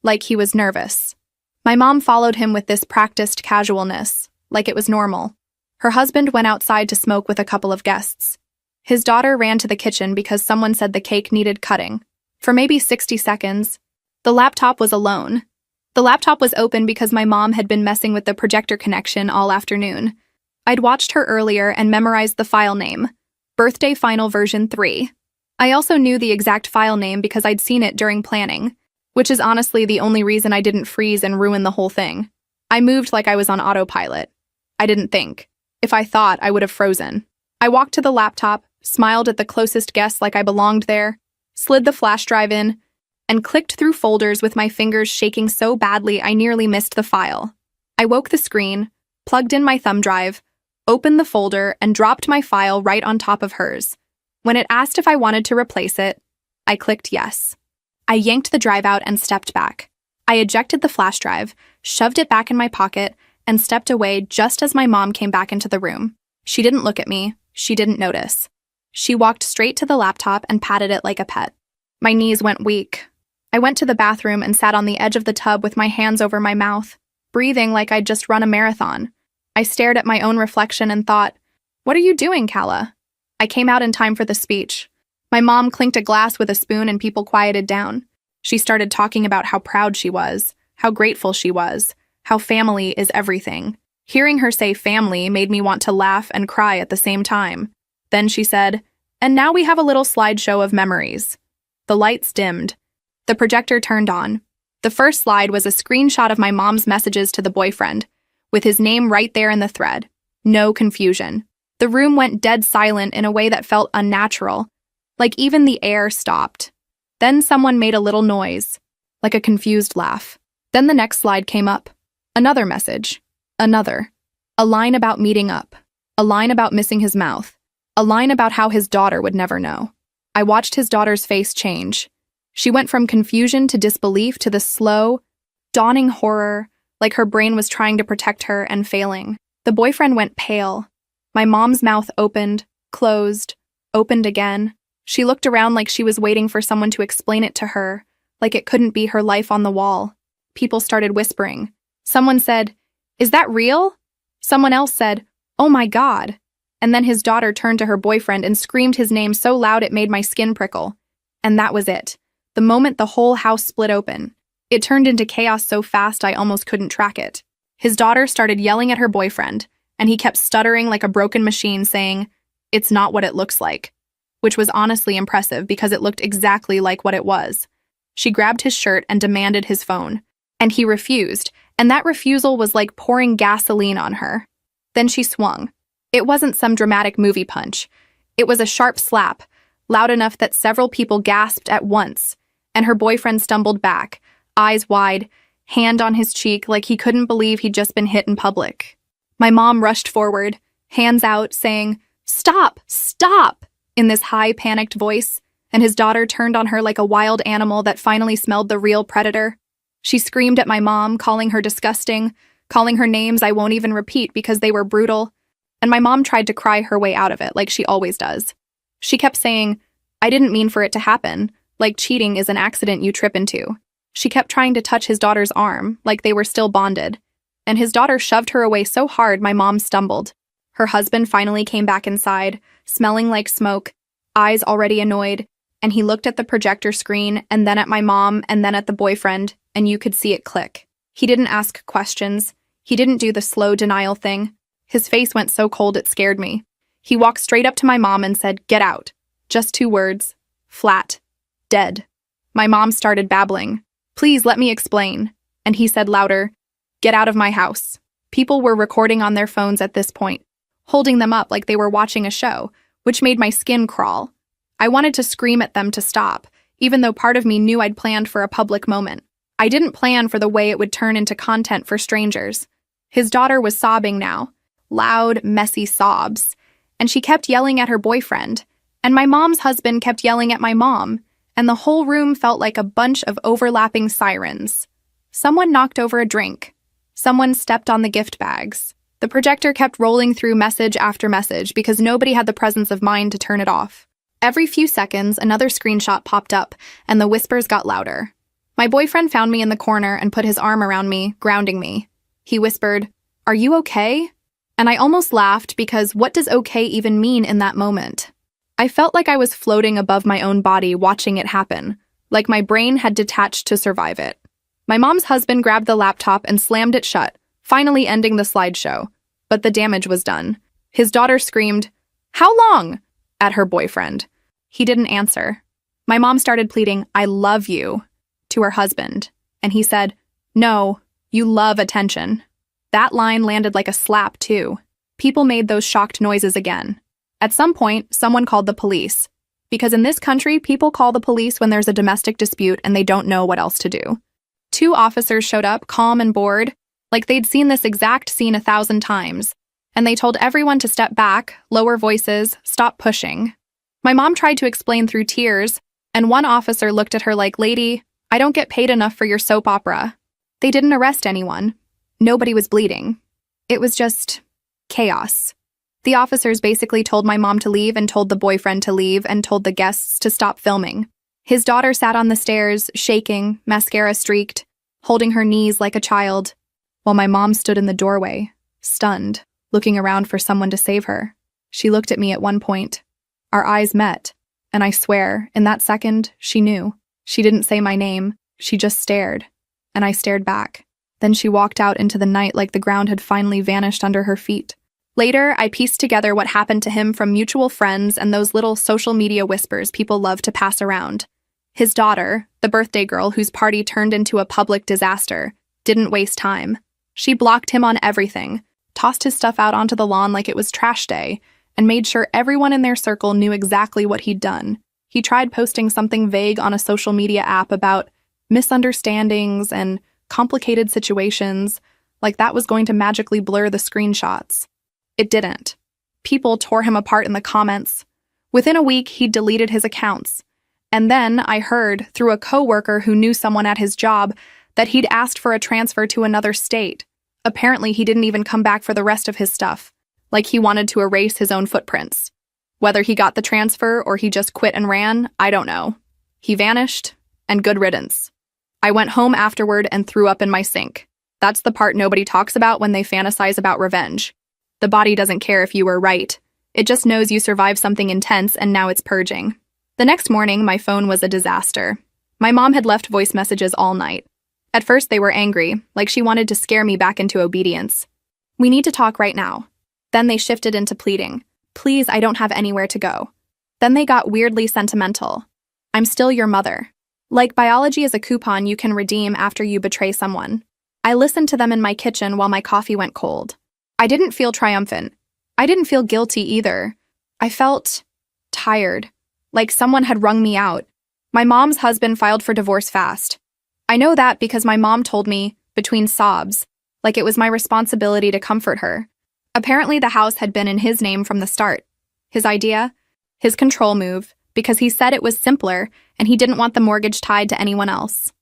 S1: like he was nervous. My mom followed him with this practiced casualness, like it was normal. Her husband went outside to smoke with a couple of guests. His daughter ran to the kitchen because someone said the cake needed cutting. For maybe 60 seconds, the laptop was alone. The laptop was open because my mom had been messing with the projector connection all afternoon. I'd watched her earlier and memorized the file name, Birthday Final Version 3. I also knew the exact file name because I'd seen it during planning, which is honestly the only reason I didn't freeze and ruin the whole thing. I moved like I was on autopilot. I didn't think. If I thought, I would have frozen. I walked to the laptop, smiled at the closest guest like I belonged there, slid the flash drive in, and clicked through folders with my fingers shaking so badly I nearly missed the file. I woke the screen, plugged in my thumb drive, opened the folder, and dropped my file right on top of hers. When it asked if I wanted to replace it, I clicked yes. I yanked the drive out and stepped back. I ejected the flash drive, shoved it back in my pocket, and stepped away just as my mom came back into the room. She didn't look at me. She didn't notice. She walked straight to the laptop and patted it like a pet. My knees went weak. I went to the bathroom and sat on the edge of the tub with my hands over my mouth, breathing like I'd just run a marathon. I stared at my own reflection and thought, "What are you doing, Kala?" I came out in time for the speech. My mom clinked a glass with a spoon and people quieted down. She started talking about how proud she was, how grateful she was, how family is everything. Hearing her say family made me want to laugh and cry at the same time. Then she said, "And now we have a little slideshow of memories." The lights dimmed. The projector turned on. The first slide was a screenshot of my mom's messages to the boyfriend, with his name right there in the thread. No confusion. The room went dead silent in a way that felt unnatural, like even the air stopped. Then someone made a little noise, like a confused laugh. Then the next slide came up. Another message. Another. A line about meeting up. A line about missing his mouth. A line about how his daughter would never know. I watched his daughter's face change. She went from confusion to disbelief to the slow, dawning horror, like her brain was trying to protect her and failing. The boyfriend went pale. My mom's mouth opened, closed, opened again. She looked around like she was waiting for someone to explain it to her, like it couldn't be her life on the wall. People started whispering. Someone said, "Is that real?" Someone else said, "Oh my God." And then his daughter turned to her boyfriend and screamed his name so loud it made my skin prickle. And that was it. The moment the whole house split open. It turned into chaos so fast I almost couldn't track it. His daughter started yelling at her boyfriend, and he kept stuttering like a broken machine saying, "It's not what it looks like," which was honestly impressive because it looked exactly like what it was. She grabbed his shirt and demanded his phone, and he refused, And that refusal was like pouring gasoline on her. Then she swung. It wasn't some dramatic movie punch. It was a sharp slap, loud enough that several people gasped at once, and her boyfriend stumbled back, eyes wide, hand on his cheek like he couldn't believe he'd just been hit in public. My mom rushed forward, hands out, saying, "Stop! Stop!" in this high, panicked voice, and his daughter turned on her like a wild animal that finally smelled the real predator. She screamed at my mom, calling her disgusting, calling her names I won't even repeat because they were brutal, and my mom tried to cry her way out of it like she always does. She kept saying, "I didn't mean for it to happen, like cheating is an accident you trip into." She kept trying to touch his daughter's arm, like they were still bonded, and his daughter shoved her away so hard my mom stumbled. Her husband finally came back inside, smelling like smoke, eyes already annoyed, and he looked at the projector screen and then at my mom and then at the boyfriend, and you could see it click. He didn't ask questions. He didn't do the slow denial thing. His face went so cold it scared me. He walked straight up to my mom and said, "Get out." Just 2 words. Flat. Dead. My mom started babbling. "Please let me explain." And he said louder, "Get out of my house." People were recording on their phones at this point, holding them up like they were watching a show, which made my skin crawl. I wanted to scream at them to stop, even though part of me knew I'd planned for a public moment. I didn't plan for the way it would turn into content for strangers. His daughter was sobbing now, loud, messy sobs, and she kept yelling at her boyfriend, and my mom's husband kept yelling at my mom, and the whole room felt like a bunch of overlapping sirens. Someone knocked over a drink. Someone stepped on the gift bags. The projector kept rolling through message after message because nobody had the presence of mind to turn it off. Every few seconds, another screenshot popped up, and the whispers got louder. My boyfriend found me in the corner and put his arm around me, grounding me. He whispered, "Are you okay?" And I almost laughed because what does okay even mean in that moment? I felt like I was floating above my own body watching it happen, like my brain had detached to survive it. My mom's husband grabbed the laptop and slammed it shut, finally ending the slideshow. But the damage was done. His daughter screamed, "How long?" at her boyfriend. He didn't answer. My mom started pleading, "I love you," to her husband, and he said, "No, you love attention." That line landed like a slap, too. People made those shocked noises again. At some point, someone called the police. Because in this country, people call the police when there's a domestic dispute and they don't know what else to do. 2 officers showed up, calm and bored, like they'd seen this exact scene 1,000 times, and they told everyone to step back, lower voices, stop pushing. My mom tried to explain through tears, and one officer looked at her like, "Lady, I don't get paid enough for your soap opera." They didn't arrest anyone. Nobody was bleeding. It was just chaos. The officers basically told my mom to leave and told the boyfriend to leave and told the guests to stop filming. His daughter sat on the stairs, shaking, mascara streaked, holding her knees like a child, while my mom stood in the doorway, stunned, looking around for someone to save her. She looked at me at one point. Our eyes met, and I swear, in that second, she knew. She didn't say my name, she just stared, and I stared back. Then she walked out into the night like the ground had finally vanished under her feet. Later, I pieced together what happened to him from mutual friends and those little social media whispers people love to pass around. His daughter, the birthday girl whose party turned into a public disaster, didn't waste time. She blocked him on everything, tossed his stuff out onto the lawn like it was trash day, and made sure everyone in their circle knew exactly what he'd done. He tried posting something vague on a social media app about misunderstandings and complicated situations, like that was going to magically blur the screenshots. It didn't. People tore him apart in the comments. Within a week, he'd deleted his accounts. And then I heard, through a coworker who knew someone at his job, that he'd asked for a transfer to another state. Apparently, he didn't even come back for the rest of his stuff, like he wanted to erase his own footprints. Whether he got the transfer or he just quit and ran, I don't know. He vanished, and good riddance. I went home afterward and threw up in my sink. That's the part nobody talks about when they fantasize about revenge. The body doesn't care if you were right. It just knows you survived something intense and now it's purging. The next morning, my phone was a disaster. My mom had left voice messages all night. At first, they were angry, like she wanted to scare me back into obedience. "We need to talk right now." Then they shifted into pleading. "Please, I don't have anywhere to go." Then they got weirdly sentimental. "I'm still your mother." Like biology is a coupon you can redeem after you betray someone. I listened to them in my kitchen while my coffee went cold. I didn't feel triumphant. I didn't feel guilty either. I felt tired, like someone had wrung me out. My mom's husband filed for divorce fast. I know that because my mom told me, between sobs, like it was my responsibility to comfort her. Apparently the house had been in his name from the start. His idea? His control move, because he said it was simpler and he didn't want the mortgage tied to anyone else.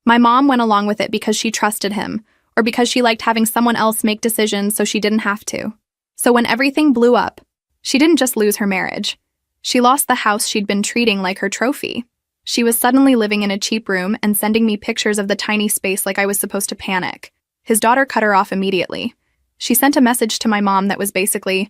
S1: My mom went along with it because she trusted him, or because she liked having someone else make decisions so she didn't have to. So when everything blew up, she didn't just lose her marriage. She lost the house she'd been treating like her trophy. She was suddenly living in a cheap room and sending me pictures of the tiny space like I was supposed to panic. His daughter cut her off immediately. She sent a message to my mom that was basically,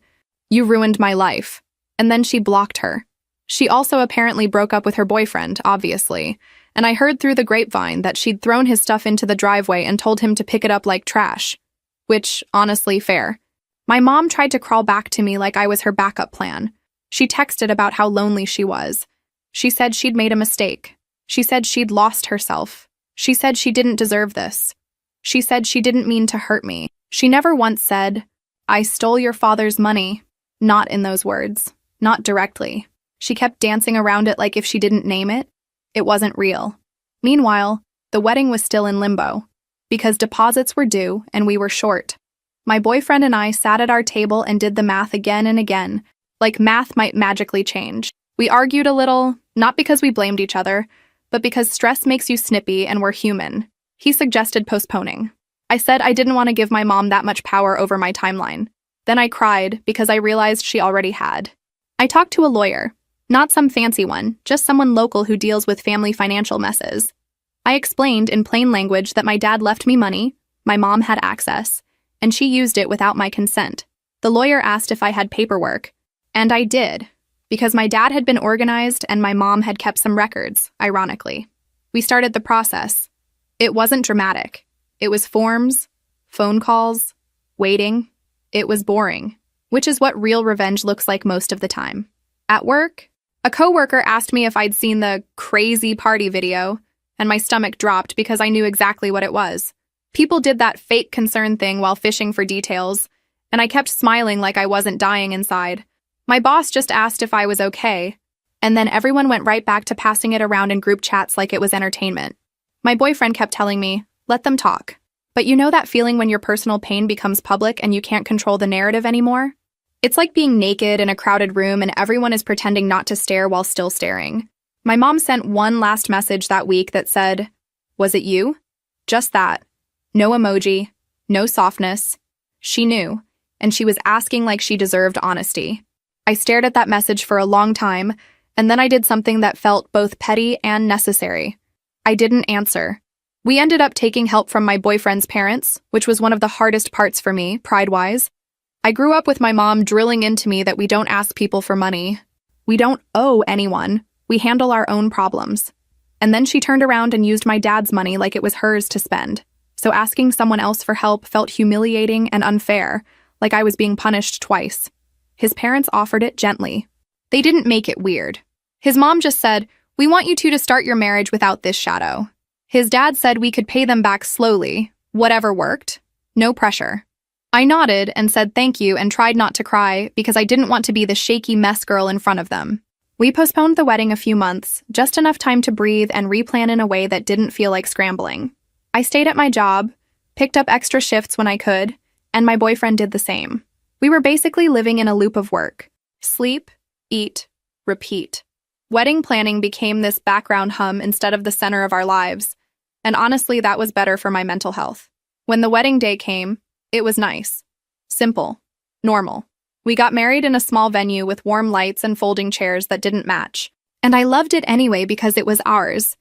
S1: "You ruined my life." And then she blocked her. She also apparently broke up with her boyfriend, obviously, and I heard through the grapevine that she'd thrown his stuff into the driveway and told him to pick it up like trash. Which, honestly, fair. My mom tried to crawl back to me like I was her backup plan. She texted about how lonely she was. She said she'd made a mistake. She said she'd lost herself. She said she didn't deserve this. She said she didn't mean to hurt me. She never once said, "I stole your father's money." Not in those words. Not directly. She kept dancing around it like if she didn't name it, it wasn't real. Meanwhile, the wedding was still in limbo, because deposits were due and we were short. My boyfriend and I sat at our table and did the math again and again, like math might magically change. We argued a little, not because we blamed each other, but because stress makes you snippy and we're human. He suggested postponing. I said I didn't want to give my mom that much power over my timeline. Then I cried because I realized she already had. I talked to a lawyer, not some fancy one, just someone local who deals with family financial messes. I explained in plain language that my dad left me money, my mom had access, and she used it without my consent. The lawyer asked if I had paperwork, and I did, because my dad had been organized and my mom had kept some records, ironically. We started the process. It wasn't dramatic. It was forms, phone calls, waiting. It was boring, which is what real revenge looks like most of the time. At work, a coworker asked me if I'd seen the crazy party video, and my stomach dropped because I knew exactly what it was. People did that fake concern thing while fishing for details, and I kept smiling like I wasn't dying inside. My boss just asked if I was okay, and then everyone went right back to passing it around in group chats like it was entertainment. My boyfriend kept telling me, "Let them talk." But you know that feeling when your personal pain becomes public and you can't control the narrative anymore? It's like being naked in a crowded room and everyone is pretending not to stare while still staring. My mom sent one last message that week that said, "Was it you?" Just that. No emoji, no softness. She knew, and she was asking like she deserved honesty. I stared at that message for a long time, and then I did something that felt both petty and necessary. I didn't answer. We ended up taking help from my boyfriend's parents, which was one of the hardest parts for me, pride-wise. I grew up with my mom drilling into me that we don't ask people for money. We don't owe anyone. We handle our own problems. And then she turned around and used my dad's money like it was hers to spend. So asking someone else for help felt humiliating and unfair, like I was being punished twice. His parents offered it gently. They didn't make it weird. His mom just said, "We want you two to start your marriage without this shadow." His dad said we could pay them back slowly, whatever worked. No pressure. I nodded and said thank you and tried not to cry because I didn't want to be the shaky mess girl in front of them. We postponed the wedding a few months, just enough time to breathe and replan in a way that didn't feel like scrambling. I stayed at my job, picked up extra shifts when I could, and my boyfriend did the same. We were basically living in a loop of work. Sleep, eat, repeat. Wedding planning became this background hum instead of the center of our lives, and honestly, that was better for my mental health. When the wedding day came, it was nice. Simple. Normal. We got married in a small venue with warm lights and folding chairs that didn't match, and I loved it anyway because it was ours.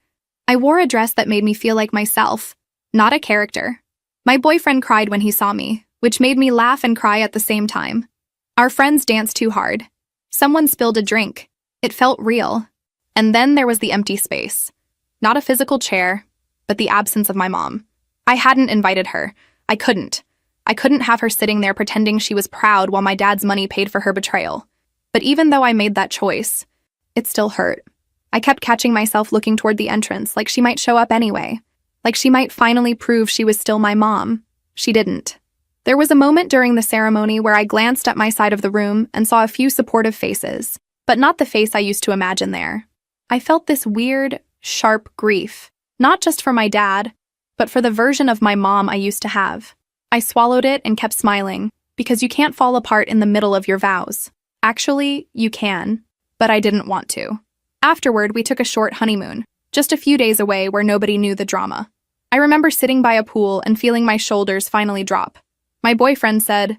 S1: I wore a dress that made me feel like myself, not a character. My boyfriend cried when he saw me, which made me laugh and cry at the same time. Our friends danced too hard. Someone spilled a drink. It felt real. And then there was the empty space. Not a physical chair, but the absence of my mom. I hadn't invited her. I couldn't. I couldn't have her sitting there pretending she was proud while my dad's money paid for her betrayal. But even though I made that choice, it still hurt. I kept catching myself looking toward the entrance like she might show up anyway. Like she might finally prove she was still my mom. She didn't. There was a moment during the ceremony where I glanced at my side of the room and saw a few supportive faces, but not the face I used to imagine there. I felt this weird, sharp grief, not just for my dad, but for the version of my mom I used to have. I swallowed it and kept smiling, because you can't fall apart in the middle of your vows. Actually, you can, but I didn't want to. Afterward, we took a short honeymoon, just a few days away where nobody knew the drama. I remember sitting by a pool and feeling my shoulders finally drop. My boyfriend said,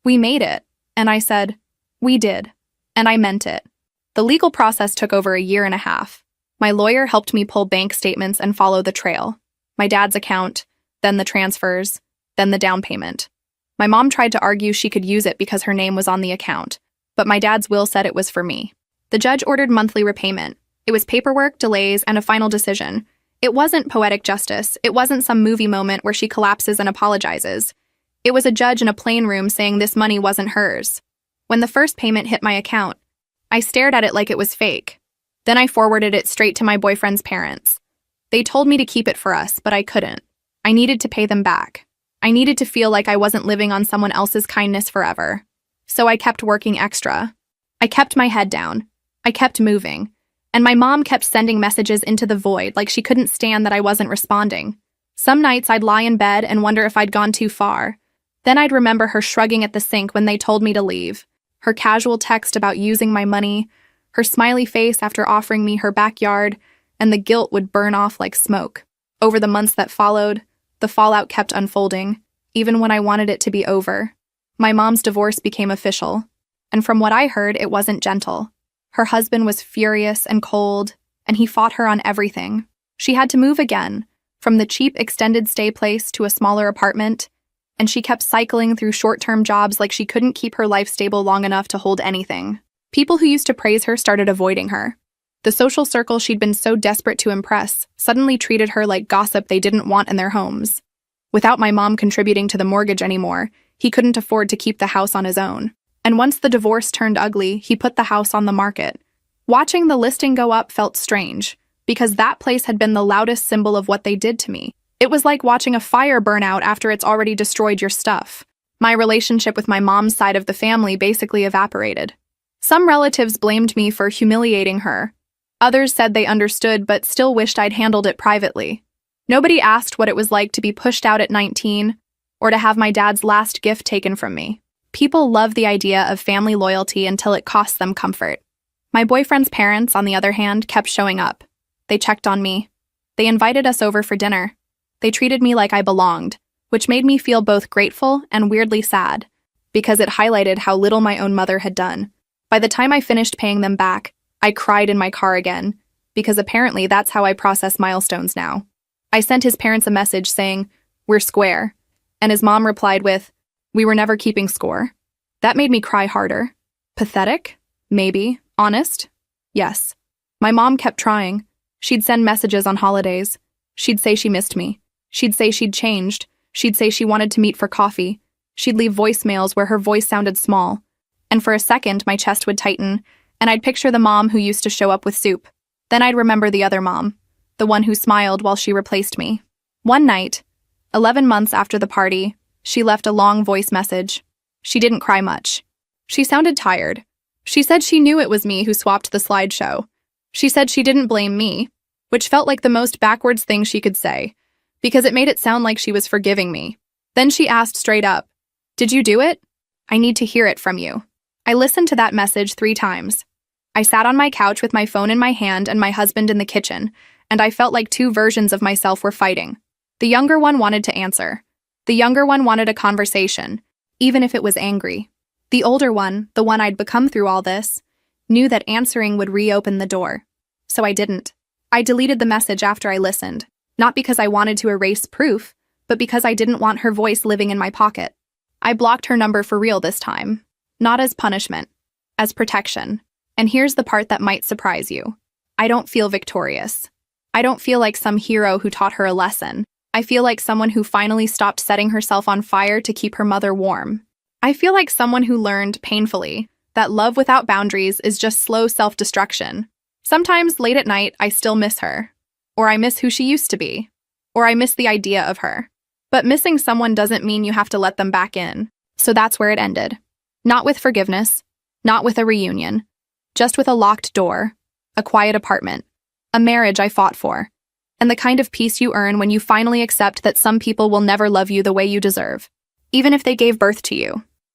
S1: "We made it," and I said, "We did," and I meant it. The legal process took over a year and a half. My lawyer helped me pull bank statements and follow the trail. My dad's account, then the transfers, then the down payment. My mom tried to argue she could use it because her name was on the account, but my dad's will said it was for me. The judge ordered monthly repayment. It was paperwork, delays, and a final decision. It wasn't poetic justice. It wasn't some movie moment where she collapses and apologizes. It was a judge in a plain room saying this money wasn't hers. When the first payment hit my account, I stared at it like it was fake. Then I forwarded it straight to my boyfriend's parents. They told me to keep it for us, but I couldn't. I needed to pay them back. I needed to feel like I wasn't living on someone else's kindness forever. So I kept working extra. I kept my head down. I kept moving. And my mom kept sending messages into the void like she couldn't stand that I wasn't responding. Some nights I'd lie in bed and wonder if I'd gone too far. Then I'd remember her shrugging at the sink when they told me to leave, her casual text about using my money, her smiley face after offering me her backyard, and the guilt would burn off like smoke. Over the months that followed, the fallout kept unfolding, even when I wanted it to be over. My mom's divorce became official, and from what I heard, it wasn't gentle. Her husband was furious and cold, and he fought her on everything. She had to move again, from the cheap extended stay place to a smaller apartment, and she kept cycling through short-term jobs like she couldn't keep her life stable long enough to hold anything. People who used to praise her started avoiding her. The social circle she'd been so desperate to impress suddenly treated her like gossip they didn't want in their homes. Without my mom contributing to the mortgage anymore, he couldn't afford to keep the house on his own. And once the divorce turned ugly, he put the house on the market. Watching the listing go up felt strange, because that place had been the loudest symbol of what they did to me. It was like watching a fire burn out after it's already destroyed your stuff. My relationship with my mom's side of the family basically evaporated. Some relatives blamed me for humiliating her. Others said they understood but still wished I'd handled it privately. Nobody asked what it was like to be pushed out at 19 or to have my dad's last gift taken from me. People love the idea of family loyalty until it costs them comfort. My boyfriend's parents, on the other hand, kept showing up. They checked on me. They invited us over for dinner. They treated me like I belonged, which made me feel both grateful and weirdly sad, because it highlighted how little my own mother had done. By the time I finished paying them back, I cried in my car again, because apparently that's how I process milestones now. I sent his parents a message saying, "We're square," and his mom replied with, "We were never keeping score." That made me cry harder. Pathetic? Maybe. Honest? Yes. My mom kept trying. She'd send messages on holidays. She'd say she missed me. She'd say she'd changed. She'd say she wanted to meet for coffee. She'd leave voicemails where her voice sounded small. And for a second, my chest would tighten, and I'd picture the mom who used to show up with soup. Then I'd remember the other mom, the one who smiled while she replaced me. One night, 11 months after the party, she left a long voice message. She didn't cry much. She sounded tired. She said she knew it was me who swapped the slideshow. She said she didn't blame me, which felt like the most backwards thing she could say, because it made it sound like she was forgiving me. Then she asked straight up, "Did you do it? I need to hear it from you." I listened to that message 3 times. I sat on my couch with my phone in my hand and my husband in the kitchen, and I felt like 2 versions of myself were fighting. The younger one wanted to answer. The younger one wanted a conversation, even if it was angry. The older one, the one I'd become through all this, knew that answering would reopen the door. So I didn't. I deleted the message after I listened, not because I wanted to erase proof, but because I didn't want her voice living in my pocket. I blocked her number for real this time, not as punishment, as protection. And here's the part that might surprise you. I don't feel victorious. I don't feel like some hero who taught her a lesson. I feel like someone who finally stopped setting herself on fire to keep her mother warm. I feel like someone who learned, painfully, that love without boundaries is just slow self-destruction. Sometimes, late at night, I still miss her. Or I miss who she used to be. or I miss the idea of her. But missing someone doesn't mean you have to let them back in. So that's where it ended. Not with forgiveness, not with a reunion, just with a locked door, a quiet apartment, a marriage I fought for, and the kind of peace you earn when you finally accept that some people will never love you the way you deserve, even if they gave birth to you.